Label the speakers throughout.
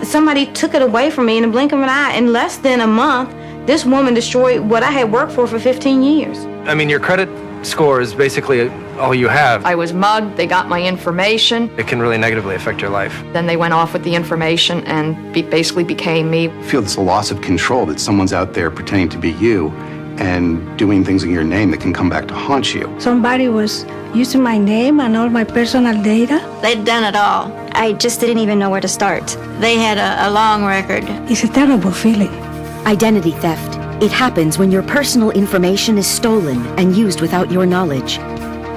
Speaker 1: somebody took it away from me in the blink of an eye. In less than a month, this woman destroyed what I had worked for 15 years.
Speaker 2: I mean, your credit score is basically all you have.
Speaker 3: I was mugged, they got my information.
Speaker 2: It can really negatively affect your life.
Speaker 3: Then they went off with the information and basically became me.
Speaker 4: I feel it's a loss of control that someone's out there pretending to be you and doing things in your name that can come back to haunt you.
Speaker 5: Somebody was using my name and all my personal data.
Speaker 6: They'd done it all. I just didn't even know where to start. They had a long record.
Speaker 5: It's a terrible feeling.
Speaker 7: Identity theft. It happens when your personal information is stolen and used without your knowledge.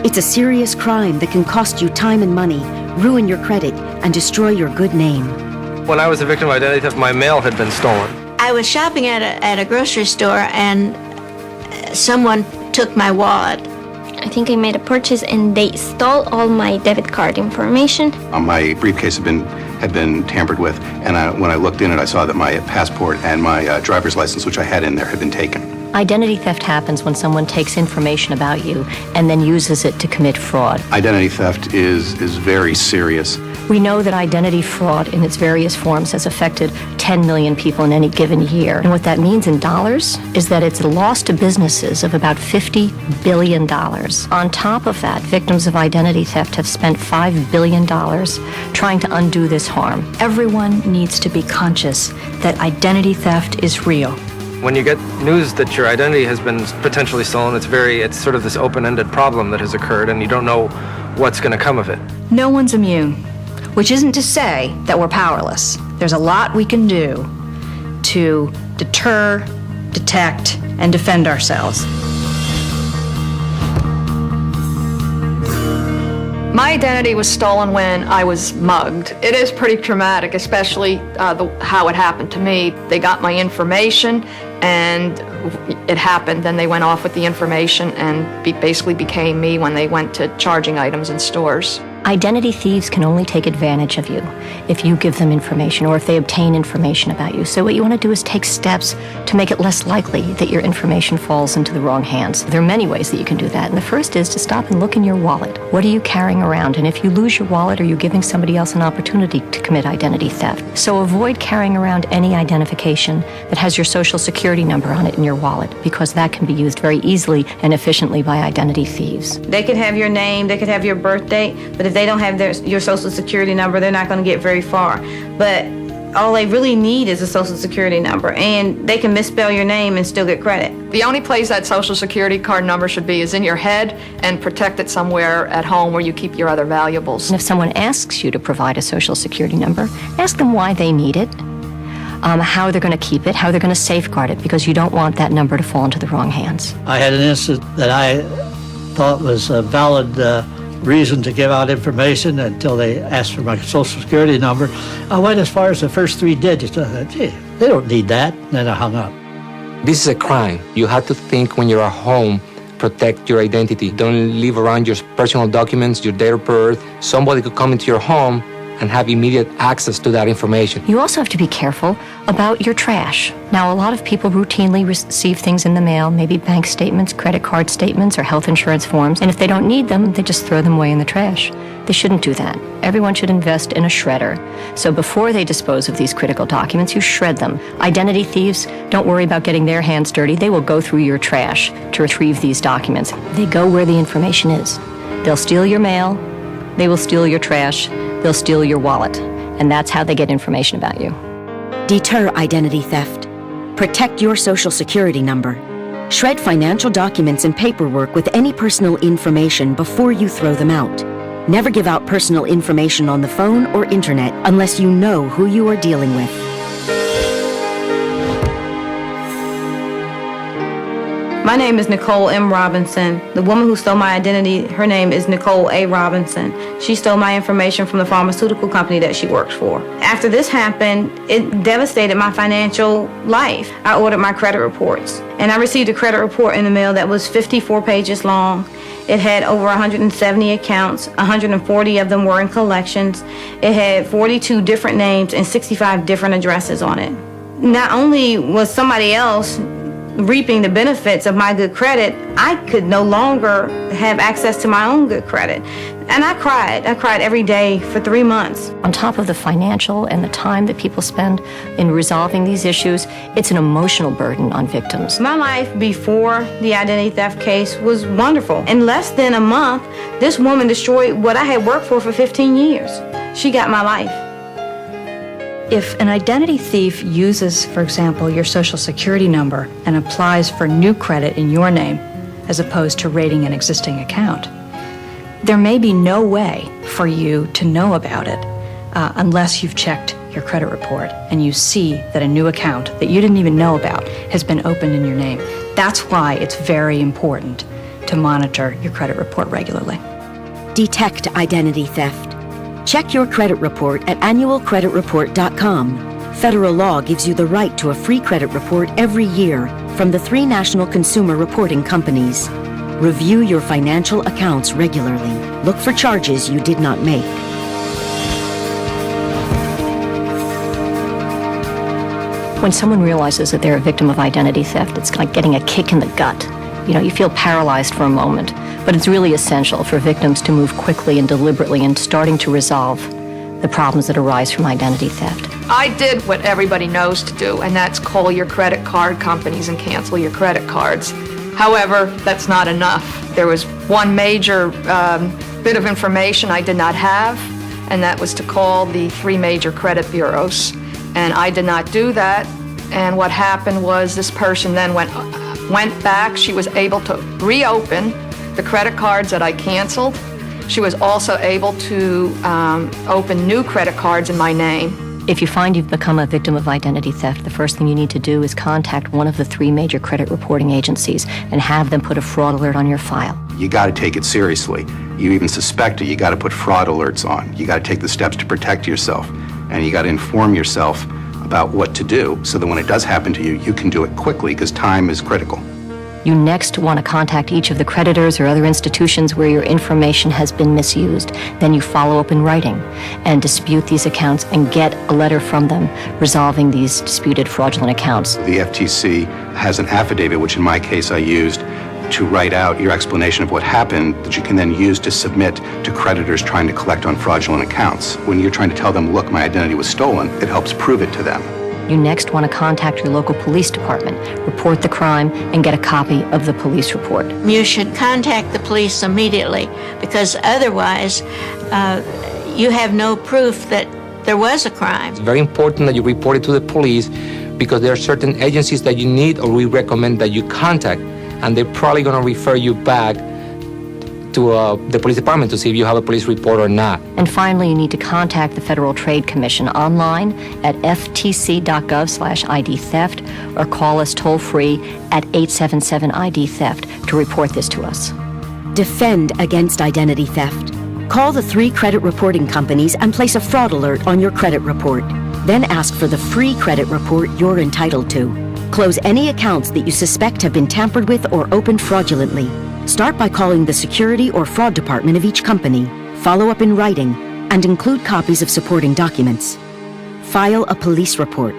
Speaker 7: It's a serious crime that can cost you time and money, ruin your credit, and destroy your good name.
Speaker 2: When I was a victim of identity theft, my mail had been stolen.
Speaker 6: I was shopping at a grocery store and someone took my wallet.
Speaker 8: I think I made a purchase and they stole all my debit card information.
Speaker 4: My briefcase had been tampered with, and when I looked in it, I saw that my passport and my driver's license, which I had in there, had been taken.
Speaker 9: Identity theft happens when someone takes information about you and then uses it to commit fraud.
Speaker 4: Identity theft is very serious.
Speaker 9: We know that identity fraud in its various forms has affected 10 million people in any given year. And what that means in dollars is that it's a loss to businesses of about $50 billion. On top of that, victims of identity theft have spent $5 billion trying to undo this harm.
Speaker 10: Everyone needs to be conscious that identity theft is real.
Speaker 2: When you get news that your identity has been potentially stolen, it's sort of this open-ended problem that has occurred, and you don't know what's going to come of it.
Speaker 10: No one's immune, which isn't to say that we're powerless. There's a lot we can do to deter, detect, and defend ourselves.
Speaker 3: My identity was stolen when I was mugged. It is pretty traumatic, especially how it happened to me. They got my information and it happened. Then they went off with the information and basically became me when they went to charging items in stores.
Speaker 9: Identity thieves can only take advantage of you if you give them information or if they obtain information about you. So what you want to do is take steps to make it less likely that your information falls into the wrong hands. There are many ways that you can do that. And the first is to stop and look in your wallet. What are you carrying around? And if you lose your wallet, are you giving somebody else an opportunity to commit identity theft? So avoid carrying around any identification that has your social security number on it in your wallet, because that can be used very easily and efficiently by identity thieves.
Speaker 1: They could have your name, they could have your birth date, but if they don't have your social security number, they're not going to get very far. But all they really need is a social security number, and they can misspell your name and still get credit.
Speaker 3: The only place that social security card number should be is in your head and protected somewhere at home where you keep your other valuables.
Speaker 9: And if someone asks you to provide a social security number, ask them why they need it, how they're going to keep it, how they're going to safeguard it, because you don't want that number to fall into the wrong hands.
Speaker 11: I had an incident that I thought was a valid reason to give out information until they asked for my social security number. I went as far as the first 3 digits. I thought, gee, they don't need that. And then I hung up.
Speaker 12: This is a crime. You have to think when you're at home, protect your identity. Don't leave around your personal documents, your date of birth. Somebody could come into your home and have immediate access to that information.
Speaker 9: You also have to be careful about your trash. Now, a lot of people routinely receive things in the mail, maybe bank statements, credit card statements, or health insurance forms, and if they don't need them, they just throw them away in the trash. They shouldn't do that. Everyone should invest in a shredder. So before they dispose of these critical documents, you shred them. Identity thieves, don't worry about getting their hands dirty. They will go through your trash to retrieve these documents. They go where the information is. They'll steal your mail, they will steal your trash, they'll steal your wallet, and that's how they get information about you.
Speaker 7: Deter identity theft. Protect your social security number. Shred financial documents and paperwork with any personal information before you throw them out. Never give out personal information on the phone or internet unless you know who you are dealing with.
Speaker 1: My name is Nicole M. Robinson. The woman who stole my identity, her name is Nicole A. Robinson. She stole my information from the pharmaceutical company that she works for. After this happened, it devastated my financial life. I ordered my credit reports, and I received a credit report in the mail that was 54 pages long. It had over 170 accounts, 140 of them were in collections. It had 42 different names and 65 different addresses on it. Not only was somebody else reaping the benefits of my good credit, I could no longer have access to my own good credit. And I cried. I cried every day for 3 months.
Speaker 9: On top of the financial and the time that people spend in resolving these issues, it's an emotional burden on victims.
Speaker 1: My life before the identity theft case was wonderful. In less than a month, this woman destroyed what I had worked for 15 years. She got my life.
Speaker 10: If an identity thief uses, for example, your social security number and applies for new credit in your name, as opposed to raiding an existing account, there may be no way for you to know about it unless you've checked your credit report and you see that a new account that you didn't even know about has been opened in your name. That's why it's very important to monitor your credit report regularly.
Speaker 7: Detect identity theft. Check your credit report at annualcreditreport.com. Federal law gives you the right to a free credit report every year from the 3 national consumer reporting companies. Review your financial accounts regularly. Look for charges you did not make.
Speaker 9: When someone realizes that they're a victim of identity theft, it's like getting a kick in the gut. You know, you feel paralyzed for a moment, but it's really essential for victims to move quickly and deliberately in starting to resolve the problems that arise from identity theft.
Speaker 3: I did what everybody knows to do, and that's call your credit card companies and cancel your credit cards. However, that's not enough. There was one major bit of information I did not have, and that was to call the 3 major credit bureaus. And I did not do that, and what happened was this person then went back. She was able to reopen the credit cards that I canceled. She was also able to open new credit cards in my name.
Speaker 9: If you find you've become a victim of identity theft, the first thing you need to do is contact one of the 3 major credit reporting agencies and have them put a fraud alert on your file.
Speaker 4: You got to take it seriously. You even suspect it, you got to put fraud alerts on. You got to take the steps to protect yourself, and you got to inform yourself about what to do so that when it does happen to you, you can do it quickly because time is critical.
Speaker 9: You next want to contact each of the creditors or other institutions where your information has been misused. Then you follow up in writing and dispute these accounts and get a letter from them resolving these disputed fraudulent accounts.
Speaker 4: The FTC has an affidavit, which in my case I used, to write out your explanation of what happened that you can then use to submit to creditors trying to collect on fraudulent accounts. When you're trying to tell them, look, my identity was stolen, it helps prove it to them.
Speaker 9: You next want to contact your local police department, report the crime, and get a copy of the police report.
Speaker 6: You should contact the police immediately because otherwise you have no proof that there was a crime.
Speaker 12: It's very important that you report it to the police because there are certain agencies that you need or we recommend that you contact, and they're probably going to refer you back to the police department to see if you have a police report or not.
Speaker 9: And finally, you need to contact the Federal Trade Commission online at ftc.gov/ID theft or call us toll-free at 877-ID theft to report this to us.
Speaker 7: Defend against identity theft. Call the 3 credit reporting companies and place a fraud alert on your credit report. Then ask for the free credit report you're entitled to. Close any accounts that you suspect have been tampered with or opened fraudulently. Start by calling the security or fraud department of each company, follow up in writing, and include copies of supporting documents. File a police report.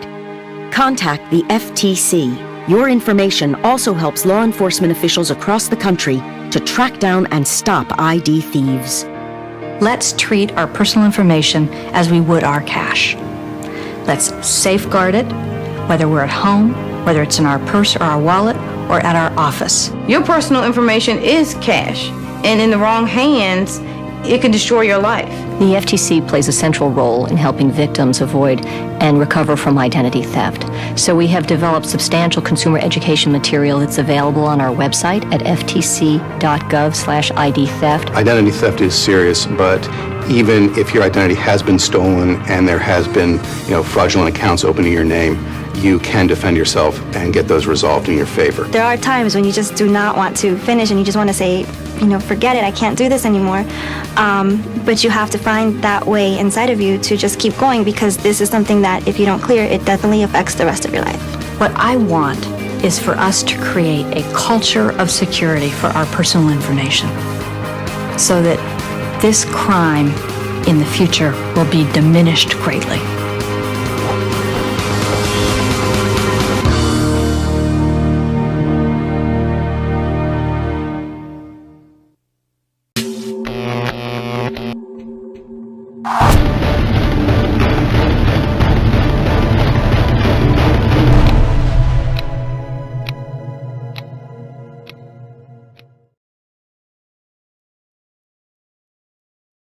Speaker 7: Contact the FTC. Your information also helps law enforcement officials across the country to track down and stop ID thieves.
Speaker 10: Let's treat our personal information as we would our cash. Let's safeguard it, whether we're at home, whether it's in our purse or our wallet, or at our office.
Speaker 1: Your personal information is cash, and in the wrong hands, it can destroy your life.
Speaker 9: The FTC plays a central role in helping victims avoid and recover from identity theft. So we have developed substantial consumer education material that's available on our website at ftc.gov/ID theft.
Speaker 4: Identity theft is serious, but even if your identity has been stolen and there has been, fraudulent accounts open in your name, you can defend yourself and get those resolved in your favor.
Speaker 8: There are times when you just do not want to finish and you just want to say, forget it, I can't do this anymore. But you have to find that way inside of you to just keep going because this is something that if you don't clear, it definitely affects the rest of your life.
Speaker 10: What I want is for us to create a culture of security for our personal information so that this crime in the future will be diminished greatly.